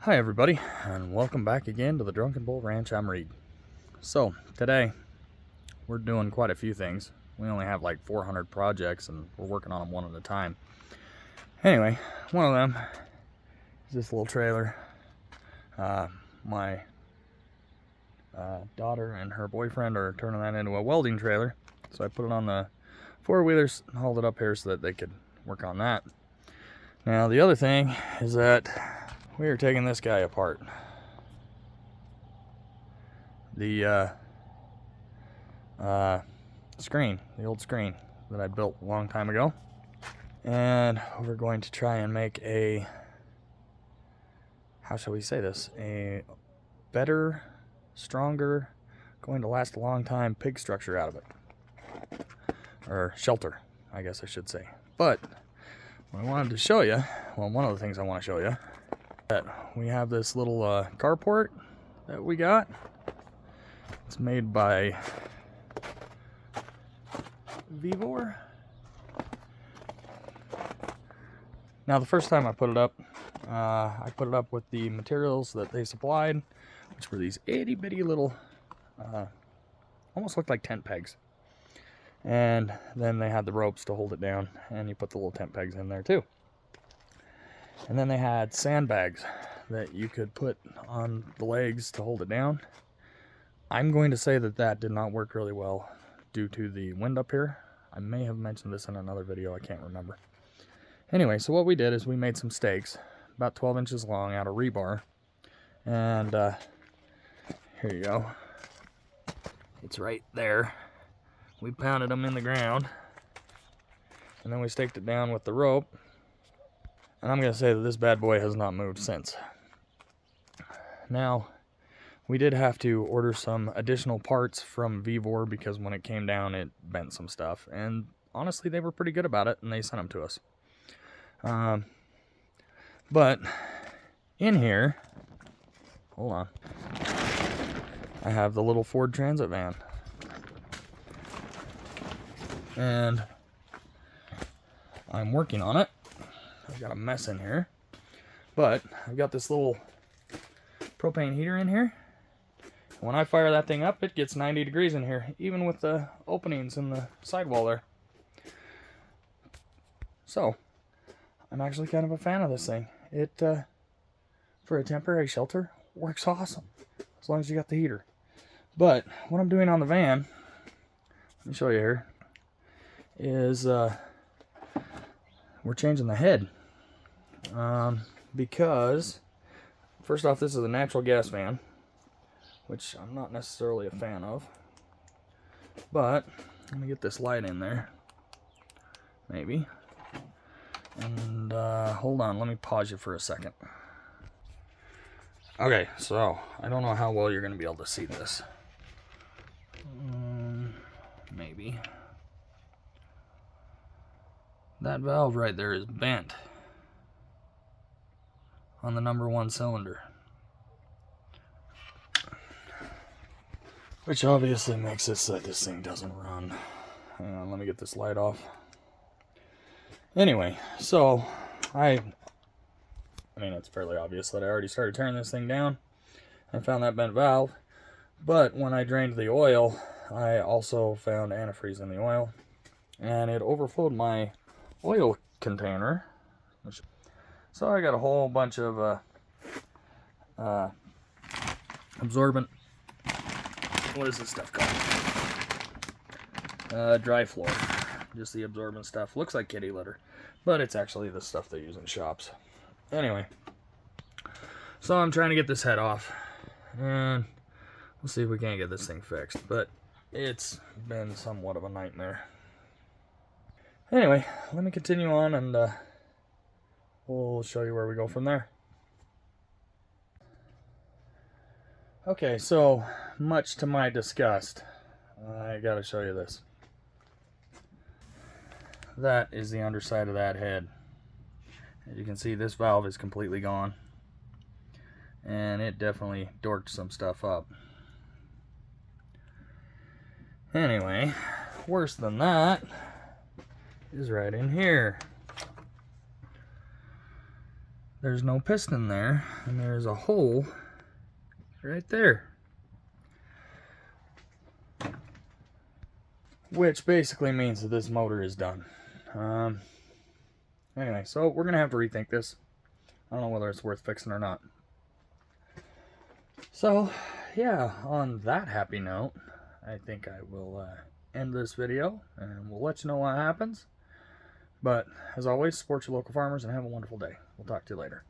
Hi everybody, and welcome back again to the Drunken Bull Ranch. I'm Reed. So today we're doing quite a few things. We only have like 400 projects and we're working on them one at a time. Anyway, one of them is this little trailer. My daughter and her boyfriend are turning that into a welding trailer, so I put it on the four-wheelers and hauled it up here so that they could work on that. Now the other thing is that we are taking this guy apart. The screen, the old screen that I built a long time ago. And we're going to try and make a, how shall we say this, a better, stronger, going to last a long time pig structure out of it. Or shelter, I guess I should say. But what I wanted to show you, well, one of the things I want to show you, that we have this little carport that we got. It's made by Vevor. Now the first time I put it up with the materials that they supplied, which were these itty bitty little almost looked like tent pegs, and then they had the ropes to hold it down, and you put the little tent pegs in there too. And then they had sandbags that you could put on the legs to hold it down. I'm going to say that that did not work really well due to the wind up here. I may have mentioned this in another video, I can't remember. Anyway, so what we did is we made some stakes about 12 inches long out of rebar. And here you go. It's right there. We pounded them in the ground. And then we staked it down with the rope. And I'm going to say that this bad boy has not moved since. Now, we did have to order some additional parts from Vevor because when it came down, it bent some stuff. And honestly, they were pretty good about it, and they sent them to us. But in here, hold on, I have the little Ford Transit van. And I'm working on it. I've got a mess in here, but I've got this little propane heater in here. When I fire that thing up, it gets 90 degrees in here, even with the openings in the sidewall there. So, I'm actually kind of a fan of this thing. It, for a temporary shelter, works awesome, as long as you got the heater. But, what I'm doing on the van, let me show you here, is, we're changing the head. Because, first off, this is a natural gas van, which I'm not necessarily a fan of. But, let me get this light in there. Maybe. And, hold on, let me pause you for a second. Okay, so, I don't know how well you're going to be able to see this. Maybe. That valve right there is bent on the number 1 cylinder, which obviously makes it so that this thing doesn't run. Hang on, let me get this light off. Anyway, so I mean, it's fairly obvious that I already started tearing this thing down. I found that bent valve, but when I drained the oil, I also found antifreeze in the oil, and it overflowed my oil container. So I got a whole bunch of absorbent, what is this stuff called? Dry floor. Just the absorbent stuff. Looks like kitty litter, but it's actually the stuff they use in shops. Anyway, so I'm trying to get this head off, and we'll see if we can't get this thing fixed, but it's been somewhat of a nightmare. Anyway, let me continue on, and we'll show you where we go from there. Okay, so much to my disgust, I gotta show you this. That is the underside of that head. As you can see, this valve is completely gone, and it definitely dorked some stuff up. Anyway, worse than that is right in here. there's no piston there, and there's a hole right there. Which basically means that this motor is done. Anyway, so we're going to have to rethink this. I don't know whether it's worth fixing or not. So, yeah, on that happy note, I think I will end this video, and we'll let you know what happens. But, as always, support your local farmers and have a wonderful day. We'll talk to you later.